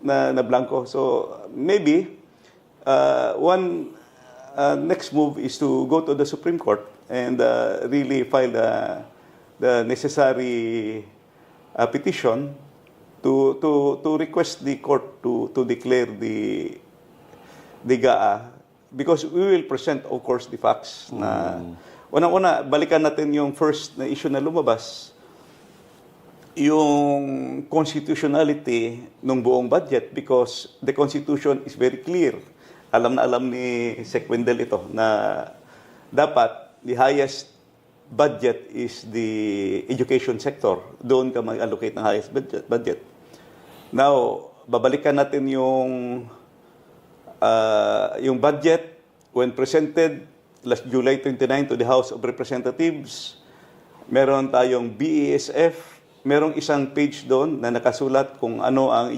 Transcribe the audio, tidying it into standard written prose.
na blanco. So maybe one next move is to go to the Supreme Court and really file the necessary petition to request the court to declare the GAA, because we will present, of course, the facts na unang-una, balikan natin yung first na issue na lumabas, yung constitutionality ng buong budget, because the Constitution is very clear. Alam na alam ni Sec. Wendell ito na dapat the highest budget is the education sector. Doon ka mag-allocate ng highest budget. Now, babalikan natin yung budget when presented last July 29 to the House of Representatives. Meron tayong BESF, merong isang page doon na nakasulat kung ano ang